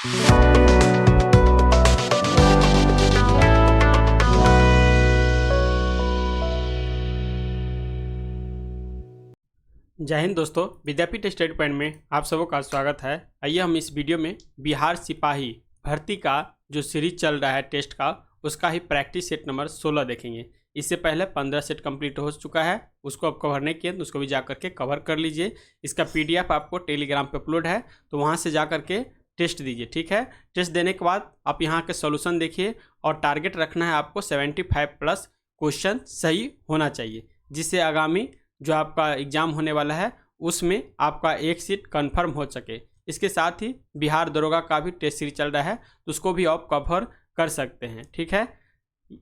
जय हिंद दोस्तों, विद्यापीठ study point में आप सबों का स्वागत है। आइए हम इस वीडियो में बिहार सिपाही भर्ती का जो सीरीज चल रहा है टेस्ट का, उसका ही प्रैक्टिस सेट नंबर 16 देखेंगे। इससे पहले 15 सेट कंप्लीट हो चुका है, उसको आप कवर नहीं किए तो उसको भी जा करके कवर कर लीजिए। इसका PDF आपको टेलीग्राम पे अपलोड है, तो वहाँ से जा करके टेस्ट दीजिए, ठीक है। टेस्ट देने के बाद आप यहाँ के सोल्यूशन देखिए और टारगेट रखना है आपको 75+ क्वेश्चन सही होना चाहिए, जिससे आगामी जो आपका एग्ज़ाम होने वाला है उसमें आपका एक सीट कंफर्म हो सके। इसके साथ ही बिहार दरोगा का भी टेस्ट सीरीज चल रहा है, तो उसको भी आप कवर कर सकते हैं, ठीक है।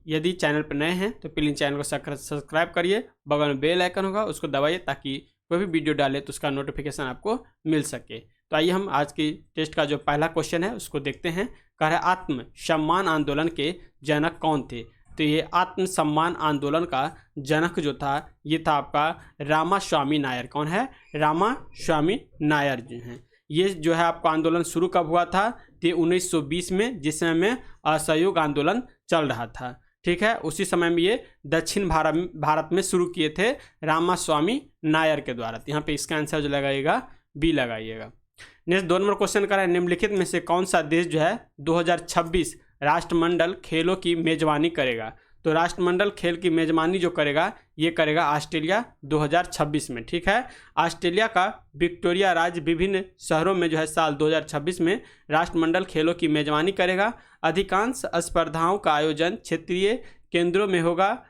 यदि चैनल पर नए हैं तो प्लीज़ चैनल को सब्सक्राइब करिए, बगल में बेल आइकन होगा उसको दबाइए ताकि कोई भी वीडियो डाले तो उसका नोटिफिकेशन आपको मिल सके। तो आइए हम आज की टेस्ट का जो पहला क्वेश्चन है उसको देखते हैं। कह रहा है आत्म सम्मान आंदोलन के जनक कौन थे। तो ये आत्म सम्मान आंदोलन का जनक जो था ये था आपका रामास्वामी नायर। कौन है? रामास्वामी नायर जो हैं। ये जो है आपका आंदोलन शुरू कब हुआ था? तो 1920 में, जिस समय में असहयोग आंदोलन चल रहा था, ठीक है। उसी समय में ये दक्षिण भारत में शुरू किए थे रामास्वामी नायर के द्वारा। तो यहाँ पे इसका आंसर जो लगाइएगा बी लगाइएगा। नेक्स्ट 2 नंबर क्वेश्चन का है निम्नलिखित में से कौन सा देश जो है 2026 राष्ट्रमंडल खेलों की मेजबानी करेगा। तो राष्ट्रमंडल खेल की मेजबानी जो करेगा ये करेगा ऑस्ट्रेलिया 2026 में, ठीक है। ऑस्ट्रेलिया का विक्टोरिया राज्य विभिन्न शहरों में जो है साल 2026 में राष्ट्रमंडल खेलों की मेजबानी करेगा। अधिकांश स्पर्धाओं का आयोजन क्षेत्रीय केंद्रों में होगा,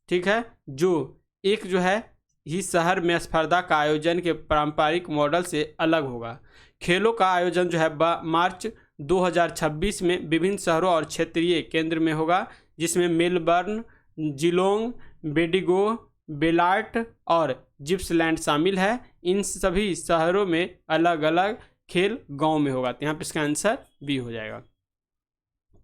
ठीक है, जो एक जो है ही शहर में स्पर्धा का आयोजन के पारंपरिक मॉडल से अलग होगा। खेलों का आयोजन जो है मार्च 2026 में विभिन्न शहरों और क्षेत्रीय केंद्र में होगा, जिसमें मेलबर्न, जिलोंग, बेडिगो, बेलार्ट और जिप्सलैंड शामिल है। इन सभी शहरों में अलग अलग खेल गांव में होगा। तो यहाँ पे इसका आंसर बी हो जाएगा।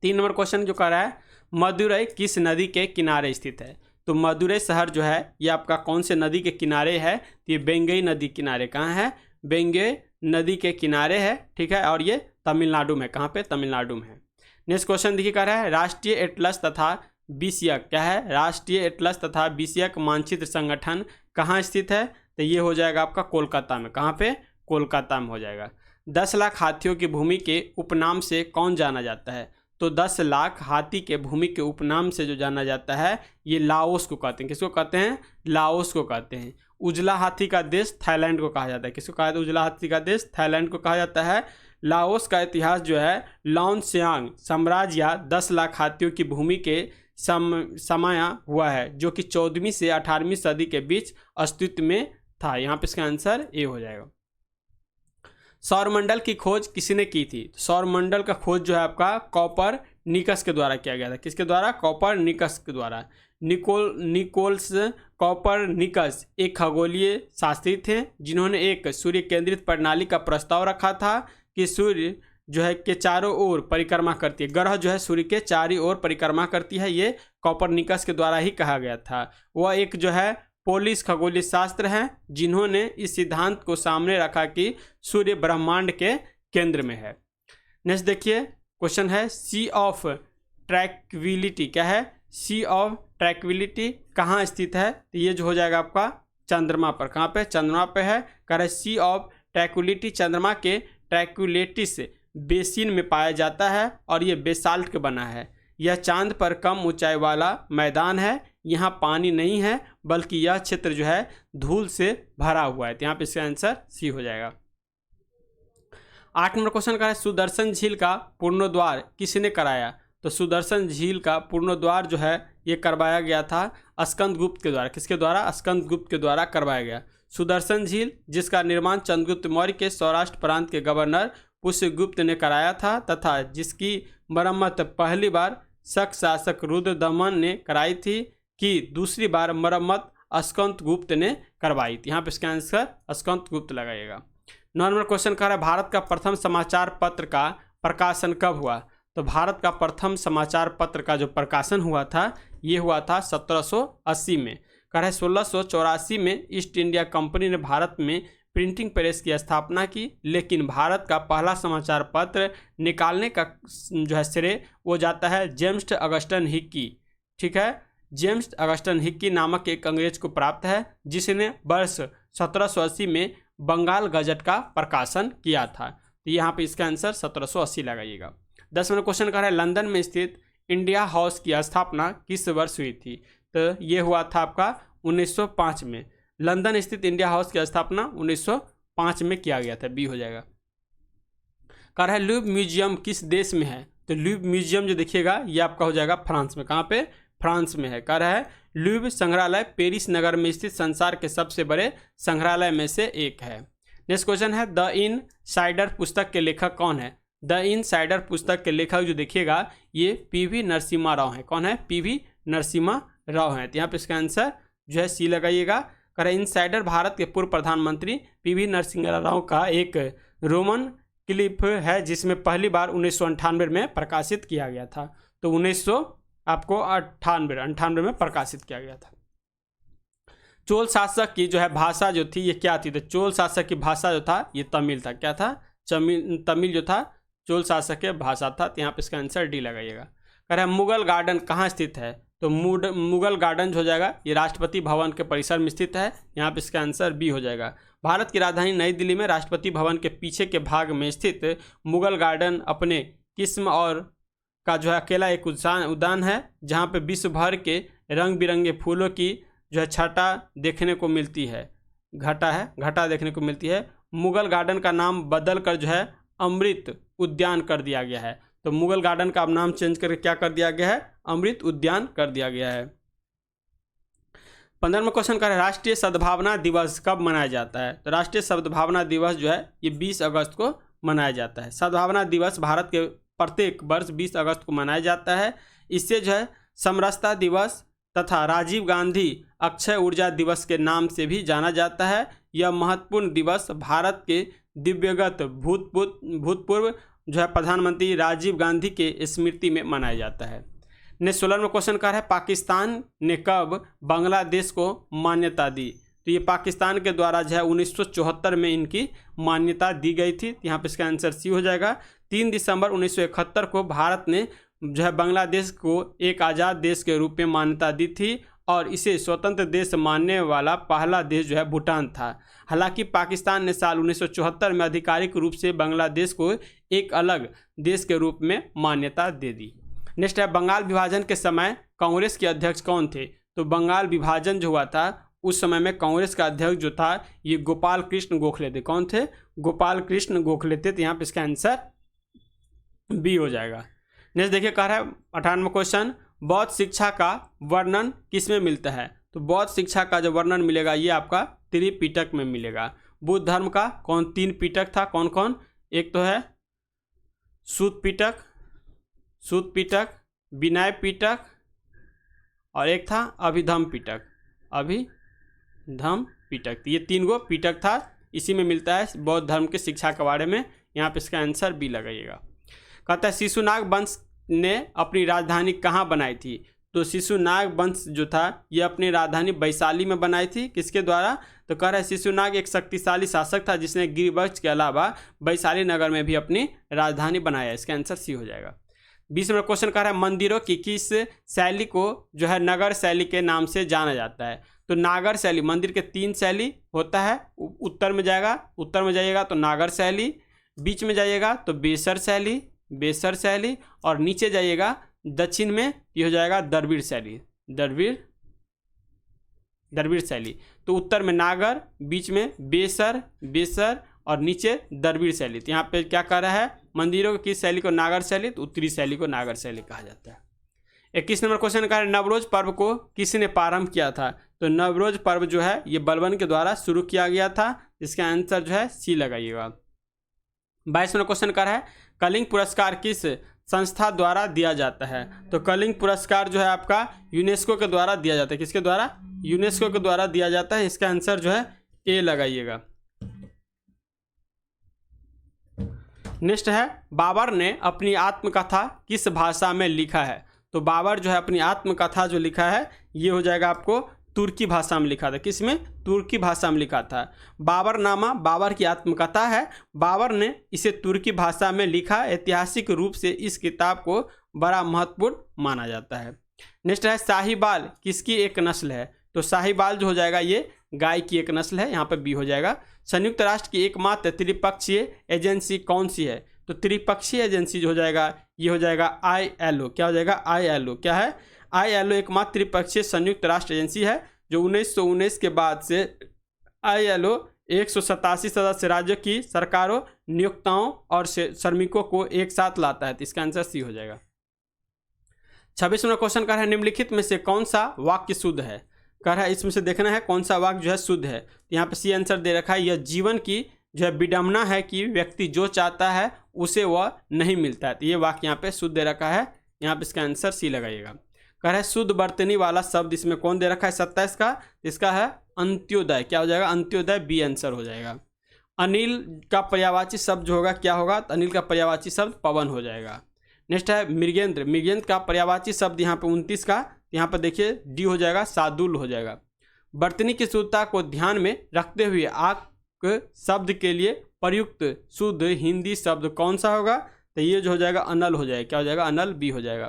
3 नंबर क्वेश्चन जो कर रहा है मदुरई किस नदी के किनारे स्थित है। तो मदुरई शहर जो है ये आपका कौन से नदी के किनारे है? तो ये बेंगई नदी किनारे। कहाँ है? बेंगई नदी के किनारे है, ठीक है। और ये तमिलनाडु में। कहाँ पे? तमिलनाडु में है। नेक्स्ट क्वेश्चन देखिए, कह रहा है राष्ट्रीय एटलस तथा बीसियक। क्या है? राष्ट्रीय एटलस तथा बीसियक मानचित्र संगठन कहाँ स्थित है? तो ये हो जाएगा आपका कोलकाता में। कहाँ पे? कोलकाता में हो जाएगा। 10 लाख हाथियों की भूमि के उपनाम से कौन जाना जाता है? तो 10 लाख हाथी के भूमि के उपनाम से जो जाना जाता है ये लाओस को कहते हैं। किसको कहते हैं? लाओस को कहते हैं। उजला हाथी का देश थाईलैंड को कहा जाता है। किसको कहा जाता है? उजला हाथी का देश थाईलैंड को कहा जाता है। लाओस का इतिहास जो है लॉन्गसियांग साम्राज्य या 10 लाख हाथियों की भूमि के समाया हुआ है, जो कि 14वीं से 18वीं सदी के बीच अस्तित्व में था। यहाँ पे इसका आंसर ए हो जाएगा। सौरमंडल की खोज किसने की थी? सौरमंडल का खोज जो है आपका कॉपरनिकस के द्वारा किया गया था। किसके द्वारा? कॉपरनिकस के द्वारा। निकोलस कॉपरनिकस एक खगोलीय शास्त्री थे, जिन्होंने एक सूर्य केंद्रित प्रणाली का प्रस्ताव रखा था कि सूर्य जो है के चारों ओर परिक्रमा करती है। ग्रह जो है सूर्य के चारों ओर परिक्रमा करती है। ये कॉपरनिकस के द्वारा ही कहा गया था। वह एक जो है पोलिश खगोलीय शास्त्र हैं, जिन्होंने इस सिद्धांत को सामने रखा कि सूर्य ब्रह्मांड के केंद्र में है। नेक्स्ट देखिए क्वेश्चन है सी ऑफ ट्रैंक्विलिटी। क्या है? सी ऑफ ट्रैंक्विलिटी कहाँ स्थित है? तो ये जो हो जाएगा आपका चंद्रमा पर। कहाँ पे? चंद्रमा पे है। कह रहे सी ऑफ ट्रैंक्विलिटी चंद्रमा के ट्रैंक्विलिटिस बेसिन में पाया जाता है और ये बेसाल्ट का बना है। यह चांद पर कम ऊंचाई वाला मैदान है। यहाँ पानी नहीं है, बल्कि यह क्षेत्र जो है धूल से भरा हुआ है। तो यहाँ पे इसका आंसर सी हो जाएगा। 8 नंबर क्वेश्चन का है सुदर्शन झील का पुनरुद्धार किसने कराया? तो सुदर्शन झील का पुनरुद्धार जो है ये करवाया गया था स्कंदगुप्त के द्वारा। किसके द्वारा? स्कंदगुप्त के द्वारा करवाया गया। सुदर्शन झील जिसका निर्माण चंद्रगुप्त मौर्य के सौराष्ट्र प्रांत के गवर्नर पुष्यगुप्त ने कराया था तथा जिसकी मरम्मत पहली बार शक शासक रुद्रदमन ने कराई थी कि दूसरी बार मरम्मत स्कंदगुप्त ने करवाई थी। यहाँ पे इसका आंसर स्कंदगुप्त लगाइएगा। 9 नंबर क्वेश्चन कह रहा है भारत का प्रथम समाचार पत्र का प्रकाशन कब हुआ? तो भारत का प्रथम समाचार पत्र का जो प्रकाशन हुआ था ये हुआ था 1780 में। कह रहा है 1684 में ईस्ट इंडिया कंपनी ने भारत में प्रिंटिंग प्रेस की स्थापना की, लेकिन भारत का पहला समाचार पत्र निकालने का जो है श्रेय वो जाता है जेम्स अगस्टन हिक्की। ठीक है, जेम्स अगस्टन हिक्की नामक एक अंग्रेज को प्राप्त है, जिसने वर्ष 1780 में बंगाल गजट का प्रकाशन किया था। तो यहाँ पे इसका आंसर 1780 लगाइएगा। 10 नंबर क्वेश्चन कर रहा है लंदन में स्थित इंडिया हाउस की स्थापना किस वर्ष हुई थी? तो ये हुआ था आपका 1905 में। लंदन स्थित इंडिया हाउस की स्थापना 1905 में किया गया था, बी हो जाएगा। कह रहा है लूव म्यूजियम किस देश में है? तो लूव म्यूजियम जो देखिएगा ये आपका हो जाएगा फ्रांस में। कहाँ पे? फ्रांस में है। कह रहा है लूव संग्रहालय पेरिस नगर में स्थित संसार के सबसे बड़े संग्रहालय में से एक है। नेक्स्ट क्वेश्चन है द इनसाइडर पुस्तक के लेखक कौन है? द इनसाइडर पुस्तक के लेखक जो देखिएगा ये पीवी नरसिम्हा राव है। कौन है? पीवी नरसिम्हा राव है। तो यहाँ पे इसका आंसर जो है सी लगाइएगा। कह रहा है इनसाइडर भारत के पूर्व प्रधानमंत्री पीवी नरसिम्हा राव का एक रोमन क्लिप है, जिसमें पहली बार 1998 में प्रकाशित किया गया था। तो 1998 में प्रकाशित किया गया था। चोल शासक की जो है भाषा जो थी ये क्या थी? तो चोल शासक की भाषा जो था ये तमिल था। क्या था? तमिल जो था चोल शासक की भाषा था। तो यहाँ पे इसका आंसर डी लगाइएगा। कह रहा है मुगल गार्डन कहाँ स्थित है? तो मुगल गार्डन जो हो जाएगा ये राष्ट्रपति भवन के परिसर में स्थित है। यहाँ पे इसका आंसर बी हो जाएगा। भारत की राजधानी नई दिल्ली में राष्ट्रपति भवन के पीछे के भाग में स्थित मुगल गार्डन अपने किस्म और का जो है अकेला एक उद्यान है, जहाँ पे विश्व भर के रंग बिरंगे फूलों की जो है छटा देखने को मिलती है। घटा देखने को मिलती है। मुगल गार्डन का नाम बदल कर जो है अमृत उद्यान कर दिया गया है। तो मुगल गार्डन का अब नाम चेंज करके क्या कर दिया गया है? अमृत उद्यान कर दिया गया है। 15वां क्वेश्चन का राष्ट्रीय सद्भावना दिवस कब मनाया जाता है? तो राष्ट्रीय सद्भावना दिवस जो है ये 20 अगस्त को मनाया जाता है। सद्भावना दिवस भारत के प्रत्येक वर्ष 20 अगस्त को मनाया जाता है। इससे जो है समरसता दिवस तथा राजीव गांधी अक्षय ऊर्जा दिवस के नाम से भी जाना जाता है। यह महत्वपूर्ण दिवस भारत के दिव्यगत भूतपूर्व जो है प्रधानमंत्री राजीव गांधी के स्मृति में मनाया जाता है। नेक्स्ट 16वां क्वेश्चन का है पाकिस्तान ने कब बांग्लादेश को मान्यता दी? तो ये पाकिस्तान के द्वारा जो है 1974 में इनकी मान्यता दी गई थी। यहाँ पे इसका आंसर सी हो जाएगा। 3 दिसंबर 1971 को भारत ने जो है बांग्लादेश को एक आज़ाद देश के रूप में मान्यता दी थी और इसे स्वतंत्र देश मानने वाला पहला देश जो है भूटान था। हालांकि पाकिस्तान ने साल 1974 में आधिकारिक रूप से बांग्लादेश को एक अलग देश के रूप में मान्यता दे दी। नेक्स्ट है बंगाल विभाजन के समय कांग्रेस के अध्यक्ष कौन थे? तो बंगाल विभाजन जो हुआ था उस समय में कांग्रेस का अध्यक्ष जो था ये गोपाल कृष्ण गोखले थे। कौन थे? गोपाल कृष्ण गोखले थे। तो यहाँ पे इसका आंसर बी हो जाएगा। नेक्स्ट देखिए कह रहा है 58वां क्वेश्चन बौद्ध शिक्षा का वर्णन किस में मिलता है? तो बौद्ध शिक्षा का जो वर्णन मिलेगा ये आपका त्रिपिटक में मिलेगा। बुद्ध धर्म का 3 पिटक था? कौन कौन? एक तो है सूत पिटक, विनय पिटक और एक था अभिधम पिटक। ये 3 गो पिटक था। इसी में मिलता है बौद्ध धर्म की शिक्षा के बारे में। यहाँ पे इसका आंसर बी लगाइएगा। कहता है शिशुनाग वंश ने अपनी राजधानी कहाँ बनाई थी? तो शिशुनाग वंश जो था ये अपनी राजधानी वैशाली में बनाई थी। किसके द्वारा? तो कह रहा है शिशुनाग एक शक्तिशाली शासक था जिसने गिरिवंश के अलावा वैशाली नगर में भी अपनी राजधानी बनाया। इसका आंसर सी हो जाएगा। 20 नंबर क्वेश्चन कह रहा है मंदिरों की किस शैली को जो है नगर शैली के नाम से जाना जाता है? तो नागर शैली, मंदिर के 3 शैली होता है। उत्तर में जाइएगा तो नागर शैली, बीच में जाइएगा तो बेसर शैली और नीचे जाइएगा दक्षिण में ये हो जाएगा द्रविड़ शैली। तो उत्तर में नागर, बीच में बेसर और नीचे द्रविड़ शैली। तो यहाँ पे क्या कह रहा है मंदिरों की शैली को नागर शैली, तो उत्तरी शैली को नागर शैली कहा जाता है। 21 नंबर क्वेश्चन का नवरोज पर्व को किसने प्रारंभ किया था? तो नवरोज पर्व जो है ये बलबन के द्वारा शुरू किया गया था। इसका आंसर जो है सी लगाइएगा। 22 नंबर क्वेश्चन का है कलिंग पुरस्कार किस संस्था द्वारा दिया जाता है? तो कलिंग पुरस्कार जो है आपका यूनेस्को के द्वारा दिया जाता है। किसके द्वारा? यूनेस्को के द्वारा दिया जाता है। इसका आंसर जो है ए लगाइएगा। नेक्स्ट है बाबर ने अपनी आत्मकथा किस भाषा में लिखा है? तो बाबर जो है अपनी आत्मकथा जो लिखा है ये हो जाएगा आपको तुर्की भाषा में लिखा था। किसमें? तुर्की भाषा में लिखा था। बाबरनामा बाबर की आत्मकथा है। बाबर ने इसे तुर्की भाषा में लिखा। ऐतिहासिक रूप से इस किताब को बड़ा महत्वपूर्ण माना जाता है। नेक्स्ट है साहिवाल किसकी एक नस्ल है? तो साहिवाल जो हो जाएगा ये गाय की एक नस्ल है, यहाँ पर बी हो जाएगा। संयुक्त राष्ट्र की एकमात्र त्रिपक्षीय एजेंसी कौन सी है? तो त्रिपक्षीय एजेंसी जो हो जाएगा ये हो जाएगा ILO। क्या हो जाएगा? ILO। क्या है? ILO एकमात्र त्रिपक्षीय संयुक्त राष्ट्र एजेंसी है जो 1919 के बाद से ILO 187 सदस्य राज्यों की सरकारों, नियोक्ताओं और श्रमिकों को एक साथ लाता है। तो इसका आंसर सी हो जाएगा। 26वां क्वेश्चन कर है निम्नलिखित में से कौन सा वाक्य शुद्ध है? कर है इसमें से देखना है कौन सा वाक्य जो है शुद्ध है। तो यहाँ पे सी आंसर दे रखा है। यह जीवन की जो है विडंबना है कि व्यक्ति जो चाहता है उसे वह नहीं मिलता है। तो ये वाक्य यहाँ पे शुद्ध दे रखा है। यहाँ पे इसका आंसर सी लगाइएगा। कह रहा है शुद्ध वर्तनी वाला शब्द इसमें कौन दे रखा है? 27 का। इसका है अंत्योदय। क्या हो जाएगा? अंत्योदय। बी आंसर हो जाएगा। अनिल का पर्यायवाची शब्द जो होगा क्या होगा? तो अनिल का पर्यायवाची शब्द पवन हो जाएगा। नेक्स्ट है मृगेंद्र। मृगेंद्र का पर्यायवाची शब्द यहाँ पे 29 का। यहाँ पर देखिए डी हो जाएगा, शार्दूल हो जाएगा। वर्तनी की शुद्धता को ध्यान में रखते हुए आक शब्द के लिए प्रयुक्त शुद्ध हिंदी शब्द कौन सा होगा? तो ये जो हो जाएगा अनल हो जाएगा। क्या हो जाएगा? अनल। बी हो जाएगा।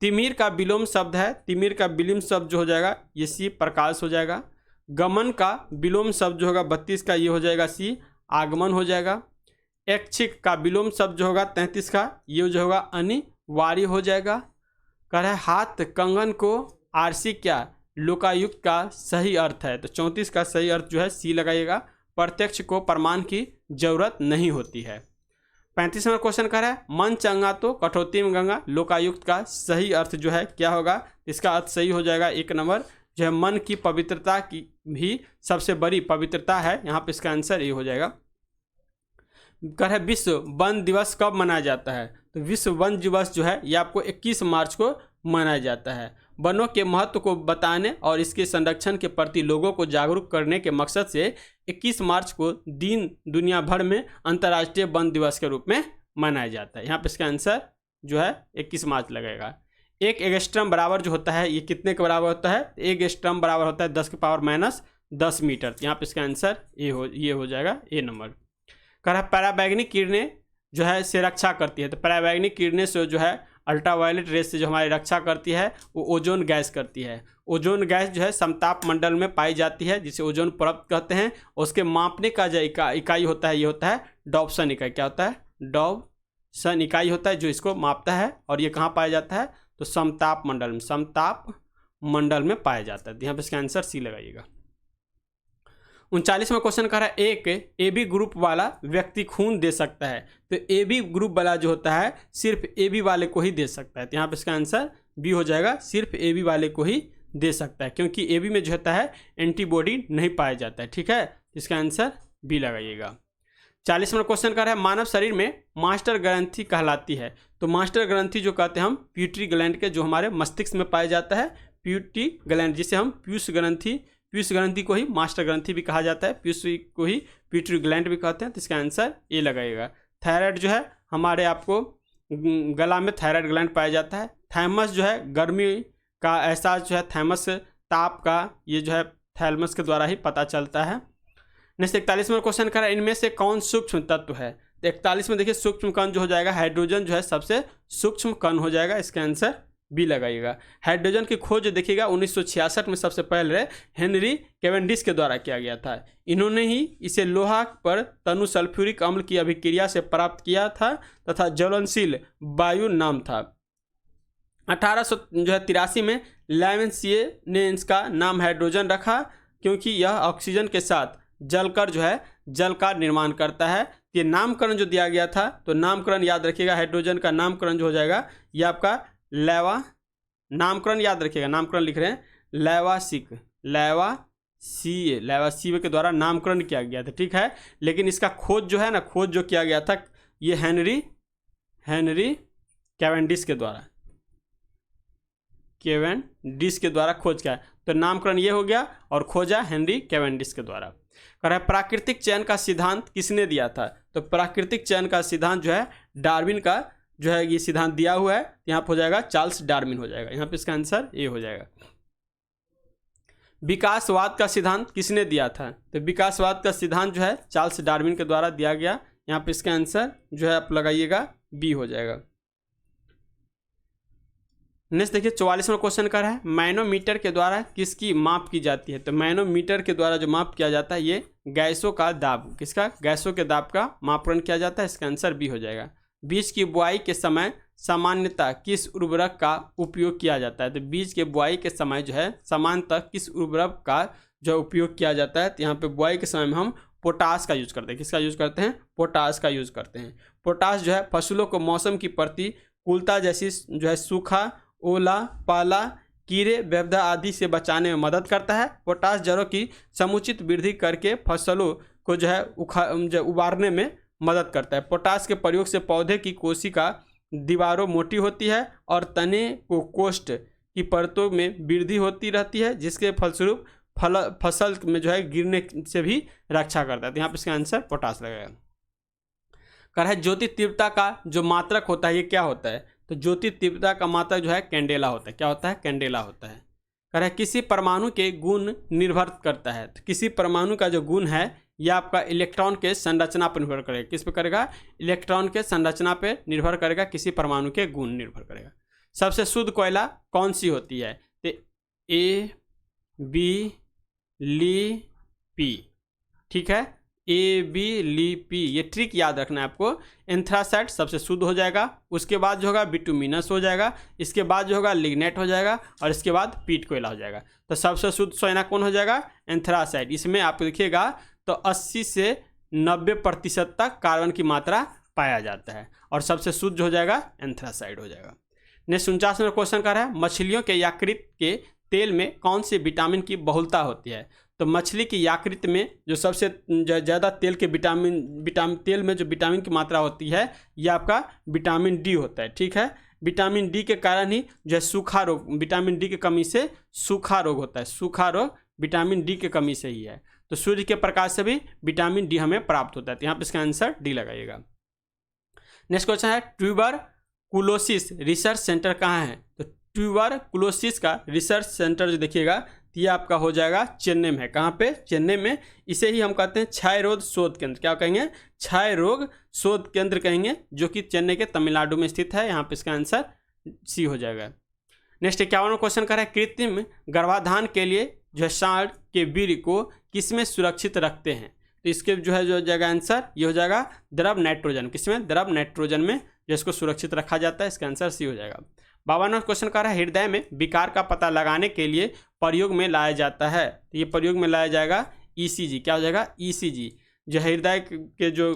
तिमिर का विलोम शब्द है। तिमिर का विलोम शब्द जो हो जाएगा ये सी प्रकाश हो जाएगा। गमन का विलोम शब्द जो होगा 32 का ये हो जाएगा सी आगमन हो जाएगा। ऐच्छिक का विलोम शब्द जो होगा 33 का ये जो होगा अनिवार्य हो जाएगा। कह रहा है हाथ कंगन को आरसी क्या लोकायुक्त का सही अर्थ है? तो 34 का सही अर्थ जो है सी लगाइएगा। प्रत्यक्ष को प्रमाण की जरूरत नहीं होती है। 35वां क्वेश्चन कह रहा है मन चंगा तो कठौती में गंगा लोकायुक्त का सही अर्थ जो है क्या होगा? इसका अर्थ सही हो जाएगा 1 नंबर जो है मन की पवित्रता की भी सबसे बड़ी पवित्रता है। यहाँ पे इसका आंसर ये हो जाएगा। कह रहा है विश्व वन दिवस कब मनाया जाता है? तो विश्व वन दिवस जो है ये आपको 21 मार्च को मनाया जाता है। वनों के महत्व को बताने और इसके संरक्षण के प्रति लोगों को जागरूक करने के मकसद से 21 मार्च को दिन दुनिया भर में अंतर्राष्ट्रीय वन दिवस के रूप में मनाया जाता है। यहाँ पे इसका आंसर जो है 21 मार्च लगेगा। एक एंगस्ट्रम बराबर जो होता है ये कितने के बराबर होता है? एक एंगस्ट्रम बराबर होता है 10⁻⁻10 मीटर। यहाँ पे इसका आंसर ये हो जाएगा ए नंबर। कह रहा है पराबैंगनी किरणें जो है से रक्षा करती है। तो पराबैंगनी किरणें से जो है अल्ट्रावायलेट रेस से जो हमारी रक्षा करती है वो ओजोन गैस करती है। ओजोन गैस जो है समताप मंडल में पाई जाती है जिसे ओजोन परत कहते हैं। उसके मापने का जो इकाई होता है ये होता है डॉप्सन इकाई। क्या होता है? डॉप्सन इकाई होता है जो इसको मापता है। और ये कहाँ पाया जाता है? तो समताप मंडल में, समताप मंडल में पाया जाता है। यहाँ पे इसका आंसर सी लगाइएगा। 39वां क्वेश्चन कह रहा है एक AB ग्रुप वाला व्यक्ति खून दे सकता है। तो AB ग्रुप वाला जो होता है सिर्फ AB वाले को ही दे सकता है। तो यहाँ पे इसका आंसर बी हो जाएगा। सिर्फ AB वाले को ही दे सकता है क्योंकि AB में जो होता है एंटीबॉडी नहीं पाया जाता है। ठीक है, इसका आंसर बी लगाइएगा। 40वां क्वेश्चन कह रहा है मानव शरीर में मास्टर ग्रंथि कहलाती है। तो मास्टर ग्रंथि जो कहते हैं हम प्यूटरी ग्लैंड के जो हमारे मस्तिष्क में पाया जाता है प्यूटरी ग्लैंड, जिसे हम पीयूष ग्रंथि को ही मास्टर ग्रंथि भी कहा जाता है, पीयूष को ही प्यूटरी ग्लैंड भी कहते हैं। तो इसका आंसर ए लगाइएगा। थायराइड जो है हमारे आपको गला में थायराइड ग्लैंड पाया जाता है। थैमस जो है गर्मी का एहसास जो है थैमस ताप का ये जो है थैलमस के द्वारा ही पता चलता है। नेक्स्ट 41वां क्वेश्चन कर रहा है इनमें से कौन सूक्ष्म तत्व है। तो 41 में देखिए सूक्ष्म कण जो हो जाएगा हाइड्रोजन जो है सबसे सूक्ष्म कण हो जाएगा। इसका आंसर बी लगाइएगा। हाइड्रोजन की खोज देखिएगा 1966 में सबसे पहले हेनरी कैवेंडिश के द्वारा किया गया था। इन्होंने ही इसे लोहा पर तनु सल्फ्यूरिक अम्ल की अभिक्रिया से प्राप्त किया था तथा ज्वलनशील वायु नाम था। 1883 में लैवेंसिये ने इसका नाम हाइड्रोजन रखा क्योंकि यह ऑक्सीजन के साथ जलकर जो है जल का निर्माण करता है। ये नामकरण जो दिया गया था तो नामकरण याद रखिएगा। हाइड्रोजन का नामकरण जो हो जाएगा ये आपका लैवा, नामकरण याद रखिएगा, नामकरण लिख रहे हैं लैवासिए के द्वारा नामकरण किया गया था। ठीक है, लेकिन इसका खोज जो है ना, खोज जो किया गया था ये हेनरी कैवेंडिश के द्वारा खोज किया। तो नामकरण ये हो गया और खोजा हेनरी कैवेंडिश के द्वारा। कह रहा है प्राकृतिक चयन का सिद्धांत किसने दिया था। तो प्राकृतिक चयन का सिद्धांत जो है डार्विन का जो है ये सिद्धांत दिया हुआ है। यहाँ पे हो जाएगा चार्ल्स डार्विन हो जाएगा। यहाँ पे इसका आंसर ये हो जाएगा। विकासवाद का सिद्धांत किसने दिया था? तो विकासवाद का सिद्धांत जो है चार्ल्स डार्विन के द्वारा दिया गया। यहाँ पे इसका आंसर जो है आप लगाइएगा बी हो जाएगा। नेक्स्ट देखिए 44वां क्वेश्चन कर रहा है मैनोमीटर के द्वारा किसकी माप की जाती है? तो मैनोमीटर के द्वारा जो माप किया जाता है ये गैसों का दाब, किसका? गैसों के दाब का मापन किया जाता है। इसका आंसर बी हो जाएगा। बीज की बुआई के समय सामान्यतः किस उर्वरक का उपयोग किया जाता है? तो बीज के बुआई के समय जो है सामान्यतः किस उर्वरक का जो उपयोग किया जाता है? तो यहाँ पे बुआई के समय में हम पोटास का यूज करते हैं। किसका यूज करते हैं? पोटास का यूज करते हैं। पोटास जो है फसलों को मौसम की प्रतिकूलता जैसी जो है सूखा, ओला, पाला, कीड़े, बेवधा आदि से बचाने में मदद करता है। पोटास जड़ों की समुचित वृद्धि करके फसलों को जो है उबारने में मदद करता है। पोटास के प्रयोग से पौधे की कोशिका दीवारों मोटी होती है और तने को कोष्ठ की परतों में वृद्धि होती रहती है, जिसके फलस्वरूप फसल में जो है गिरने से भी रक्षा करता है। तो यहाँ पे इसका आंसर पोटास लगेगा। कर है ज्योति तीव्रता का जो मात्रक होता है ये क्या होता है? तो ज्योति तीव्रता का मात्रक जो है कैंडेला होता है। क्या होता है? कैंडेला होता है। कह रहा है किसी परमाणु के गुण निर्भर करता है। तो किसी परमाणु का जो गुण है यह आपका इलेक्ट्रॉन के संरचना पर निर्भर करेगा। किस पे करेगा? इलेक्ट्रॉन के संरचना पे निर्भर करेगा। किसी परमाणु के गुण निर्भर करेगा। सबसे शुद्ध कोयला कौन सी होती है? तो ए, बी, ली, पी। ठीक है, ए, बी, ली, पी। ये ट्रिक याद रखना है आपको। एंथ्रासाइट सबसे शुद्ध हो जाएगा, उसके बाद जो होगा बिटुमिनस हो जाएगा, इसके बाद जो होगा लिग्नाइट हो जाएगा और इसके बाद पीट कोयला हो जाएगा। तो सबसे शुद्ध सोना कौन हो जाएगा? एंथ्रासाइट। इसमें आप देखिएगा तो 80 से 90% तक कार्बन की मात्रा पाया जाता है और सबसे शुद्ध हो जाएगा एंथ्रासाइट हो जाएगा। नेक्स्ट 49वां क्वेश्चन कर रहा है मछलियों के यकृत के तेल में कौन से विटामिन की बहुलता होती है? तो मछली की यकृत में जो सबसे ज़्यादा तेल के विटामिन तेल में जो विटामिन की मात्रा होती है यह आपका विटामिन डी होता है। ठीक है, विटामिन डी के कारण ही जो है सूखा रोग, विटामिन डी की कमी से सूखा रोग होता है। सूखा रोग विटामिन डी की कमी से ही है। तो सूर्य के प्रकाश से भी विटामिन डी हमें प्राप्त होता है। तो यहाँ पे इसका आंसर डी लगाइएगा। नेक्स्ट क्वेश्चन है ट्यूबरकुलोसिस रिसर्च सेंटर कहाँ है? तो ट्यूबरकुलोसिस का रिसर्च सेंटर जो देखिएगा ये आपका हो जाएगा चेन्नई में है। कहाँ पे? चेन्नई में। इसे ही हम कहते हैं क्षय रोग शोध केंद्र। क्या कहेंगे? क्षय रोग शोध केंद्र कहेंगे, जो कि चेन्नई के तमिलनाडु में स्थित है। यहाँ पे इसका आंसर सी हो जाएगा। नेक्स्ट 51वां क्वेश्चन कर रहा है कृत्रिम गर्भाधान के लिए जो है सांड के वीर्य को किसमें सुरक्षित रखते हैं? तो इसके जो है जो जाएगा आंसर ये हो जाएगा द्रव नाइट्रोजन। किसमें? द्रव नाइट्रोजन में जो इसको सुरक्षित रखा जाता है। इसका आंसर सी हो जाएगा। 52वां क्वेश्चन कर रहा है हृदय में विकार का पता लगाने के लिए प्रयोग में लाया जाता है। तो ये प्रयोग में लाया जाएगा ईसीजी। क्या हो जाएगा? ईसीजी। जो हृदय के जो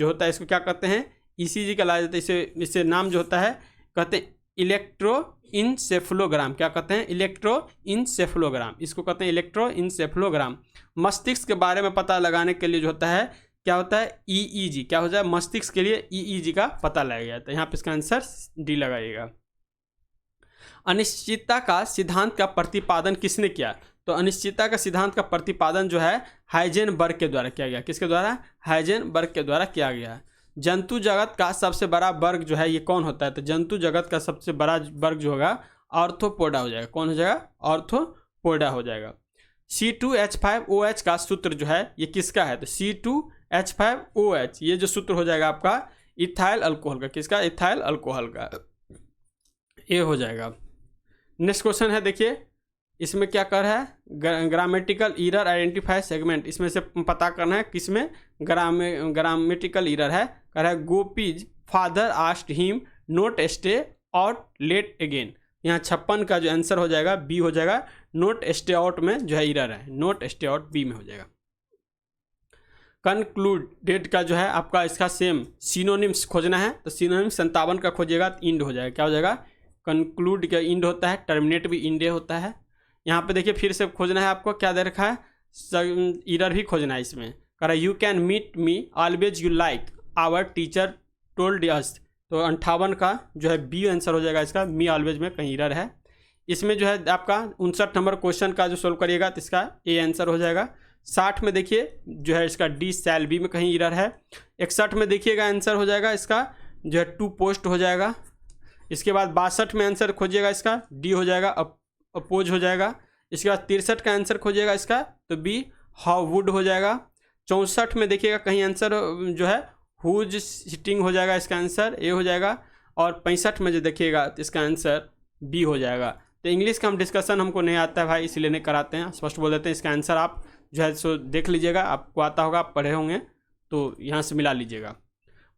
होता है इसको क्या कहते हैं? ईसीजी का लाया जाता है। इससे नाम जो होता है कहते हैं इलेक्ट्रोइनसेफलोग्राम। क्या कहते हैं? इलेक्ट्रोइनसेफलोग्राम। इसको कहते हैं इलेक्ट्रोइनसेफलोग्राम। मस्तिष्क के बारे में पता लगाने के लिए जो होता है क्या होता है? ईईजी। क्या हो जाए? मस्तिष्क के लिए ईईजी का पता लगाया जाता है। यहाँ पे इसका आंसर डी लगाइएगा। अनिश्चितता का सिद्धांत का प्रतिपादन किसने किया? तो अनिश्चितता का सिद्धांत का प्रतिपादन जो है हाइजेनबर्ग के द्वारा किया गया। किसके द्वारा? हाइजेनबर्ग के द्वारा किया गया। जंतु जगत का सबसे बड़ा वर्ग जो है ये कौन होता है? तो जंतु जगत का सबसे बड़ा वर्ग जो होगा आर्थ्रोपोडा हो जाएगा। कौन हो जाएगा? आर्थ्रोपोडा हो जाएगा। C2H5OH का सूत्र जो है ये किसका है? तो C2H5OH ये जो सूत्र हो जाएगा आपका इथाइल अल्कोहल का। किसका? इथाइल अल्कोहल का। ये हो जाएगा। नेक्स्ट क्वेश्चन है देखिए इसमें क्या कर रहा है ग्रामेटिकल ईरर आइडेंटिफाई सेगमेंट। इसमें से पता करना है किसमें ग्रामेटिकल ईरर है। कह रहा है Gopi's father asked him not stay out late again. यहाँ 56 का जो आंसर हो जाएगा बी हो जाएगा। नोट स्टे आउट में जो है ईरर है, नोट स्टे आउट बी में हो जाएगा। कंक्लूडेड का जो है आपका इसका सेम सिनोनिम्स खोजना है। तो सिनोनिम्स 57 का खोजिएगा तो इंड हो जाएगा। क्या हो जाएगा? कंक्लूड का इंड होता है, टर्मिनेट भी इंडे होता है। यहाँ पे देखिए फिर से खोजना है आपको, क्या दे रखा है? ईरर भी खोजना है इसमें। कह रहा है you can meet me always you like our teacher told us. तो 58 का जो है बी आंसर हो जाएगा इसका। मी ऑलवेज में कहीं ईरर है। इसमें जो है आपका 59 नंबर क्वेश्चन का जो सोल्व करिएगा तो इसका ए आंसर हो जाएगा। 60 में देखिए जो है इसका डी सेल बी में कहीं ईरर है। 61 में देखिएगा आंसर हो जाएगा इसका जो है टू पोस्ट हो जाएगा। इसके बाद 62 में आंसर खोजिएगा इसका डी हो जाएगा अपोज हो जाएगा। इसके बाद 63 का आंसर खोजिएगा इसका, तो बी हाउ वुड हो जाएगा। 64 में देखिएगा कहीं आंसर जो है हुज सिटिंग हो जाएगा, इसका आंसर ए हो जाएगा। और 65 में जो देखिएगा तो इसका आंसर बी हो जाएगा। तो इंग्लिश का हम डिस्कशन हमको नहीं आता है भाई, इसलिए नहीं कराते हैं, स्पष्ट बोल देते हैं। इसका आंसर आप जो है सो देख लीजिएगा, आपको आता होगा, आप पढ़े होंगे तो यहाँ से मिला लीजिएगा।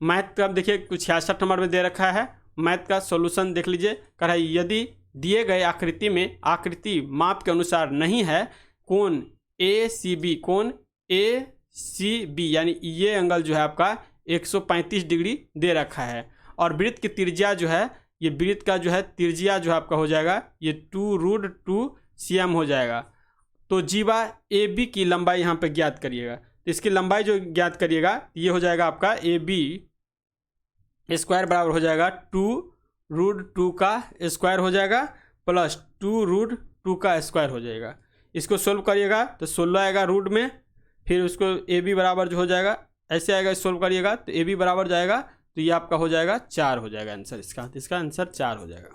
मैथ का देखिए कुछ 66 नंबर में दे रखा है, मैथ का सॉल्यूशन देख लीजिए। कह रहा है यदि दिए गए आकृति में आकृति माप के अनुसार नहीं है, कोण ए सी बी यानी ये एंगल जो है आपका 135 डिग्री दे रखा है, और वृत्त की त्रिज्या जो है, ये वृत्त का जो है त्रिज्या जो आपका हो जाएगा ये 2√2 cm हो जाएगा। तो जीवा ए बी की लंबाई यहाँ पे ज्ञात करिएगा। तो इसकी लंबाई जो ज्ञात करिएगा ये हो जाएगा आपका ए बी स्क्वायर बराबर हो जाएगा 2√2 का स्क्वायर हो जाएगा प्लस 2√2 का स्क्वायर हो जाएगा। इसको सोल्व करिएगा तो 16 आएगा रूट में, फिर उसको ए बी बराबर जो हो जाएगा ऐसे आएगा, सोल्व करिएगा तो ए बी बराबर जाएगा, तो ये आपका हो जाएगा 4 हो जाएगा आंसर इसका। तो इसका आंसर 4 हो जाएगा।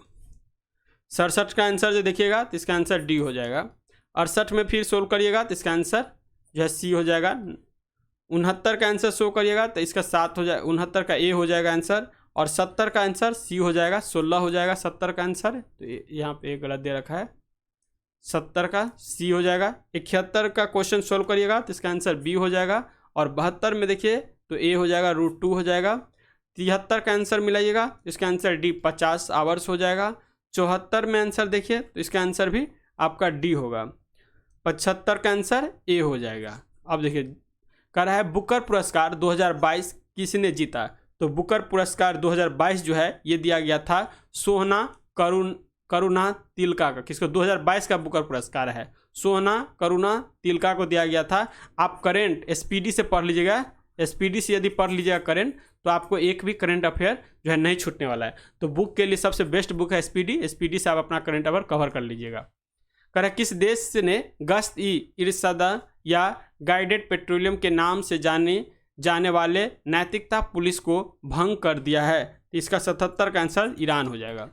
67 का आंसर जो देखिएगा तो इसका आंसर डी हो जाएगा। 68 में फिर सोल्व करिएगा तो इसका आंसर जो है सी हो जाएगा। 69 का आंसर शो करिएगा तो इसका 7 हो जाएगा, 69 का ए हो जाएगा आंसर, और 70 का आंसर सी हो जाएगा, 16 हो जाएगा 70 का आंसर। तो यहाँ पे गलत दे रखा है, 70 का सी हो जाएगा। 71 का क्वेश्चन सोल्व करिएगा तो इसका आंसर बी हो जाएगा, और 72 में देखिए तो ए हो जाएगा, √2 हो जाएगा। 73 का आंसर मिलाइएगा, इसका आंसर डी 50 आवर्स हो जाएगा। 74 में आंसर देखिए तो इसका आंसर भी आपका डी होगा। 75 का आंसर ए हो जाएगा। अब देखिए कह रहा है बुकर पुरस्कार 2022 किसने जीता, तो बुकर पुरस्कार 2022 जो है ये दिया गया था सोहना करुणा तिलका का। किसको? 2022 का बुकर पुरस्कार है, सोहना करुणा तिलका को दिया गया था। आप करेंट एसपीडी से पढ़ लीजिएगा, एसपीडी से यदि पढ़ लीजिएगा करेंट, तो आपको एक भी करंट अफेयर जो है नहीं छूटने वाला है। तो बुक के लिए सबसे बेस्ट बुक है एसपीडी, एसपीडी से आप अपना करंट अफेयर कवर कर लीजिएगा। कह रहा है किस देश ने गश्त ई इरशादा या गाइडेड पेट्रोलियम के नाम से जाने वाले नैतिकता पुलिस को भंग कर दिया है? इसका 77 का आंसर ईरान हो जाएगा।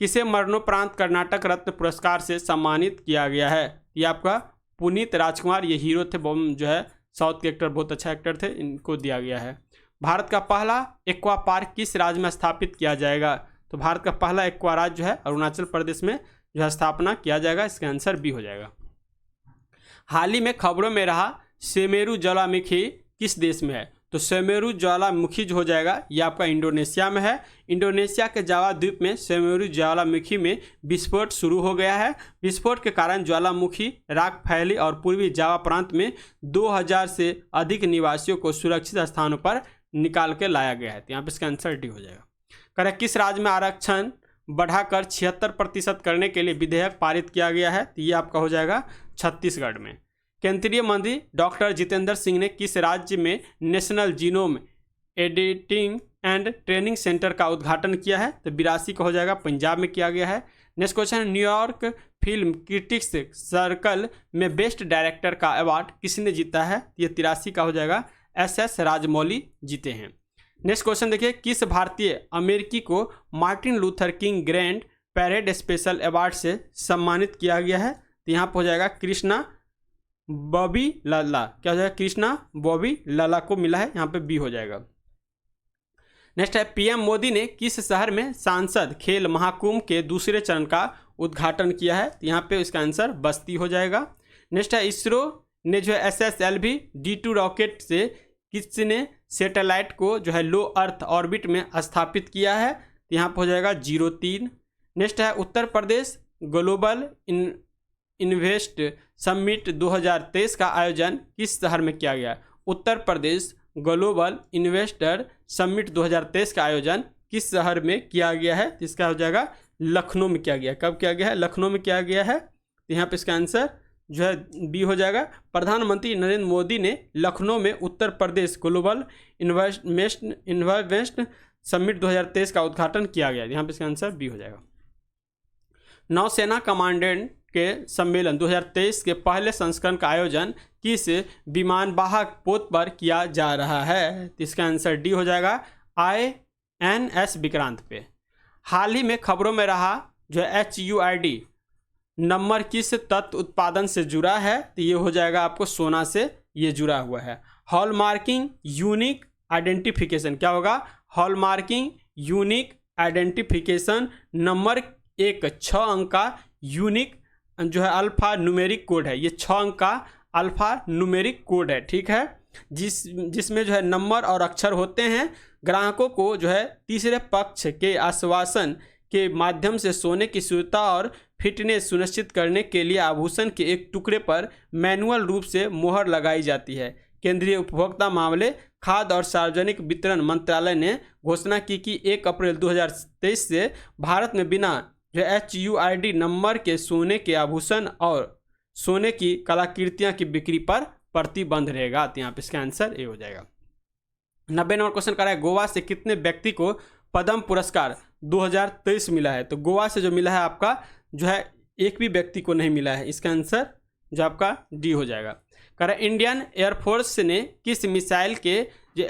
किसे मरणोपरांत कर्नाटक रत्न पुरस्कार से सम्मानित किया गया है? ये आपका पुनीत राजकुमार, ये हीरो थे, जो है साउथ के एक्टर, बहुत अच्छा एक्टर थे, इनको दिया गया है। भारत का पहला एक्वा पार्क किस राज्य में स्थापित किया जाएगा? तो भारत का पहला एक्वा राज्य जो है अरुणाचल प्रदेश में जो है स्थापना किया जाएगा, इसका आंसर बी हो जाएगा। हाल ही में खबरों में रहा सेमेरू ज्वालामुखी किस देश में है? तो सेमेरू ज्वालामुखी जो हो जाएगा ये आपका इंडोनेशिया में है। इंडोनेशिया के जावा द्वीप में सेमेरू ज्वालामुखी में विस्फोट शुरू हो गया है। विस्फोट के कारण ज्वालामुखी राख फैली और पूर्वी जावा प्रांत में 2000 से अधिक निवासियों को सुरक्षित स्थानों पर निकाल के लाया गया है। तो यहाँ पे इसका आंसर डी हो जाएगा। कह किस राज्य में आरक्षण बढ़ाकर 76% करने के लिए विधेयक पारित किया गया है? तो ये आपका हो जाएगा छत्तीसगढ़ में। केंद्रीय मंत्री डॉक्टर जितेंद्र सिंह ने किस राज्य में national genome editing and training centre का उद्घाटन किया है? तो 82 का हो जाएगा, पंजाब में किया गया है। नेक्स्ट क्वेश्चन है न्यूयॉर्क फिल्म क्रिटिक्स सर्कल में बेस्ट डायरेक्टर का अवार्ड किसने जीता है? ये 83 का हो जाएगा, SS राजमौली जीते हैं। नेक्स्ट क्वेश्चन देखिए किस भारतीय अमेरिकी को Martin Luther king grand parade special award से सम्मानित किया गया है? तो यहाँ पर हो जाएगा कृष्णा बॉबी लाला, क्या हो जाएगा? कृष्णा बॉबी लाला को मिला है, यहाँ पे बी हो जाएगा। नेक्स्ट है पीएम मोदी ने किस शहर में सांसद खेल महाकुंभ के दूसरे चरण का उद्घाटन किया है? तो यहाँ पे इसका आंसर बस्ती हो जाएगा। नेक्स्ट है इसरो ने जो है SSLV D2 रॉकेट से किसने सैटेलाइट को जो है लो अर्थ ऑर्बिट में स्थापित किया है? तो यहाँ पर हो जाएगा 03। नेक्स्ट है Uttar Pradesh global invest summit 2023 का आयोजन किस शहर में किया गया? Uttar Pradesh global investor summit 2023 का आयोजन किस शहर में किया गया है? इसका हो जाएगा लखनऊ में किया गया। कब किया गया है? लखनऊ में किया गया है। तो यहाँ पे इसका आंसर जो है बी हो जाएगा। प्रधानमंत्री नरेंद्र मोदी ने लखनऊ में Uttar Pradesh global invest summit 2023 का उद्घाटन किया गया। यहाँ पे इसका आंसर बी हो जाएगा। नौसेना कमांडेंट के सम्मेलन 2023 के पहले संस्करण का आयोजन किस विमानवाहक पोत पर किया जा रहा है? तो इसका आंसर डी हो जाएगा, INS विक्रांत पे। हाल ही में खबरों में रहा जो HUID नंबर किस तत्व उत्पादन से जुड़ा है? तो ये हो जाएगा आपको सोना से ये जुड़ा हुआ है। हॉलमार्किंग यूनिक आइडेंटिफिकेशन क्या होगा? हॉलमार्किंग यूनिक आइडेंटिफिकेशन नंबर एक 6 अंक का यूनिक जो है अल्फा न्यूमेरिक कोड है। ये 6 अंक का अल्फा न्यूमेरिक कोड है, ठीक है, जिसमें जो है नंबर और अक्षर होते हैं। ग्राहकों को जो है तीसरे पक्ष के आश्वासन के माध्यम से सोने की शुद्धता और फिटनेस सुनिश्चित करने के लिए आभूषण के एक टुकड़े पर मैनुअल रूप से मोहर लगाई जाती है। केंद्रीय उपभोक्ता मामले, खाद्य और सार्वजनिक वितरण मंत्रालय ने घोषणा की कि 1 अप्रैल 2023 से भारत में बिना जो HUID नंबर के सोने के आभूषण और सोने की कलाकृतियां की बिक्री पर प्रतिबंध रहेगा। तो यहाँ पे इसका आंसर ए हो जाएगा। 90 नंबर क्वेश्चन कर रहा है, गोवा से कितने व्यक्ति को पद्म पुरस्कार 2023 मिला है? तो गोवा से जो मिला है आपका जो है एक भी व्यक्ति को नहीं मिला है। इसका आंसर जो आपका डी हो जाएगा। कह रहा है इंडियन एयरफोर्स ने किस मिसाइल के जो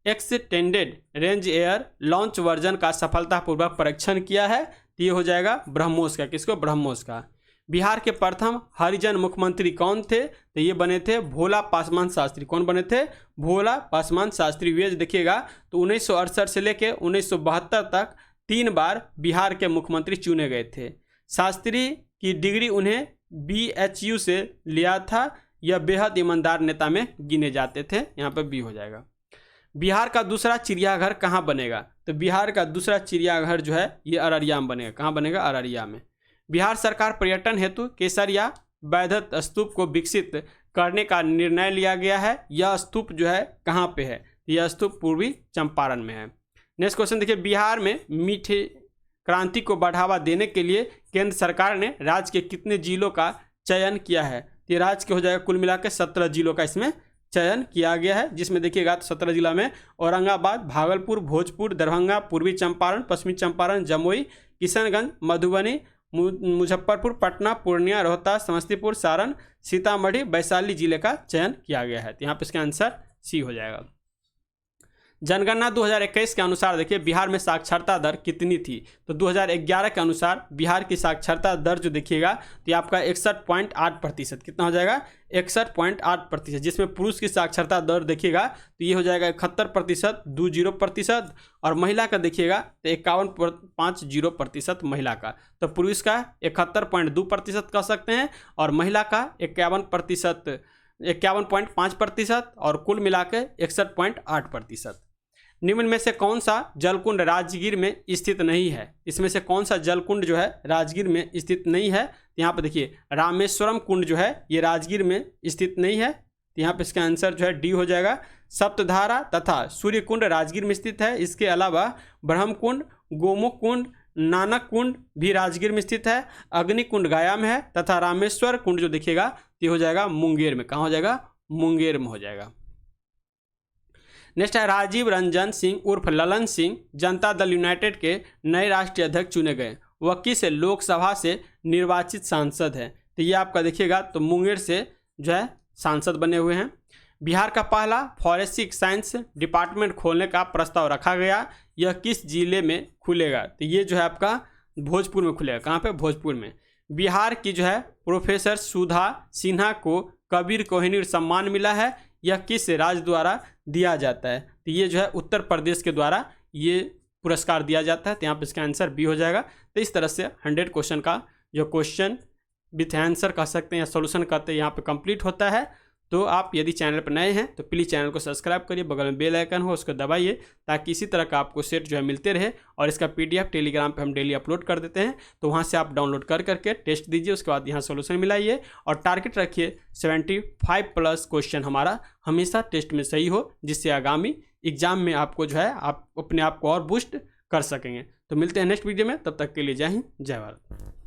extended range air launch version का सफलतापूर्वक परीक्षण किया है? तो ये हो जाएगा ब्रह्मोस का। किसको? ब्रह्मोस का। बिहार के प्रथम हरिजन मुख्यमंत्री कौन थे? तो ये बने थे भोला पासवान शास्त्री। कौन बने थे? भोला पासवान शास्त्री। वेज देखिएगा तो 1968 से लेकर 1972 तक 3 बार बिहार के मुख्यमंत्री चुने गए थे। शास्त्री की डिग्री उन्हें BHU से लिया था। यह बेहद ईमानदार नेता में गिने जाते थे। यहाँ पर बी हो जाएगा। बिहार का दूसरा चिड़ियाघर कहाँ बनेगा? तो बिहार का दूसरा चिड़ियाघर जो है ये अररिया में बनेगा। कहाँ बनेगा? अररिया में। बिहार सरकार पर्यटन हेतु केसरिया वैधत स्तूप को विकसित करने का निर्णय लिया गया है। यह स्तूप जो है कहाँ पे है? यह स्तूप पूर्वी चंपारण में है। नेक्स्ट क्वेश्चन देखिए, बिहार में मीठे क्रांति को बढ़ावा देने के लिए केंद्र सरकार ने राज्य के कितने जिलों का चयन किया है? ये राज्य के हो जाएगा कुल मिलाकर 17 जिलों का इसमें चयन किया गया है, जिसमें देखिएगा तो 17 जिला में औरंगाबाद, भागलपुर, भोजपुर, दरभंगा, पूर्वी चंपारण, पश्चिमी चंपारण, जमुई, किशनगंज, मधुबनी, मुजफ्फरपुर, पटना, पूर्णिया, रोहतास, समस्तीपुर, सारण, सीतामढ़ी, वैशाली जिले का चयन किया गया है। तो यहाँ पे इसका आंसर सी हो जाएगा। जनगणना 2021 के अनुसार देखिए बिहार में साक्षरता दर कितनी थी? तो 2011 के अनुसार बिहार की साक्षरता दर जो देखिएगा तो ये आपका 61.8%। कितना हो जाएगा? 61.8%, जिसमें पुरुष की साक्षरता दर देखिएगा तो ये हो जाएगा 71%, 20% और महिला का देखिएगा तो 51.50% महिला का। तो पुरुष का 71.2% कह सकते हैं और महिला का 51.5% और कुल मिलाकर 61.8%। निम्न में से कौन सा जलकुंड राजगीर में स्थित नहीं है? इसमें से कौन सा जलकुंड जो है राजगीर में स्थित नहीं है? तो यहाँ पे देखिए रामेश्वरम कुंड जो है ये राजगीर में स्थित नहीं है। तो यहाँ पे इसका आंसर जो है डी हो जाएगा। सप्तधारा तथा सूर्य कुंड राजगीर में स्थित है। इसके अलावा ब्रह्म कुंड, गोमुख कुंड, नानक कुंड भी राजगीर में स्थित है। अग्नि कुंड गया में है तथा रामेश्वर कुंड जो देखिएगा तो हो जाएगा मुंगेर में। कहाँ हो जाएगा? मुंगेर में हो जाएगा। नेक्स्ट है राजीव रंजन सिंह उर्फ ललन सिंह जनता दल यूनाइटेड के नए राष्ट्रीय अध्यक्ष चुने गए। वह किस लोकसभा से निर्वाचित सांसद है? तो ये आपका देखिएगा तो मुंगेर से जो है सांसद बने हुए हैं। बिहार का पहला फॉरेंसिक साइंस डिपार्टमेंट खोलने का प्रस्ताव रखा गया। यह किस जिले में खुलेगा? तो ये जो है आपका भोजपुर में खुलेगा। कहाँ पे? भोजपुर में। बिहार की जो है प्रोफेसर सुधा सिन्हा को कबीर कोहिनूर सम्मान मिला है। यह किस राज्य द्वारा दिया जाता है? तो ये जो है उत्तर प्रदेश के द्वारा ये पुरस्कार दिया जाता है। तो यहाँ पे इसका आंसर बी हो जाएगा। तो इस तरह से 100 क्वेश्चन का जो क्वेश्चन विथ आंसर कह सकते हैं या सोल्यूशन कहते हैं यहाँ पे कंप्लीट होता है। तो आप यदि चैनल पर नए हैं तो प्लीज़ चैनल को सब्सक्राइब करिए, बगल में बेल आइकन हो उसको दबाइए ताकि इसी तरह का आपको सेट जो है मिलते रहे। और इसका PDF टेलीग्राम पे हम डेली अपलोड कर देते हैं, तो वहाँ से आप डाउनलोड कर करके टेस्ट दीजिए, उसके बाद यहाँ सोल्यूशन मिलाइए और टारगेट रखिए 75+ क्वेश्चन हमारा हमेशा टेस्ट में सही हो, जिससे आगामी एग्जाम में आपको जो है आप अपने आप को और बूस्ट कर सकेंगे। तो मिलते हैं नेक्स्ट वीडियो में, तब तक के लिए जय हिंद, जय भारत।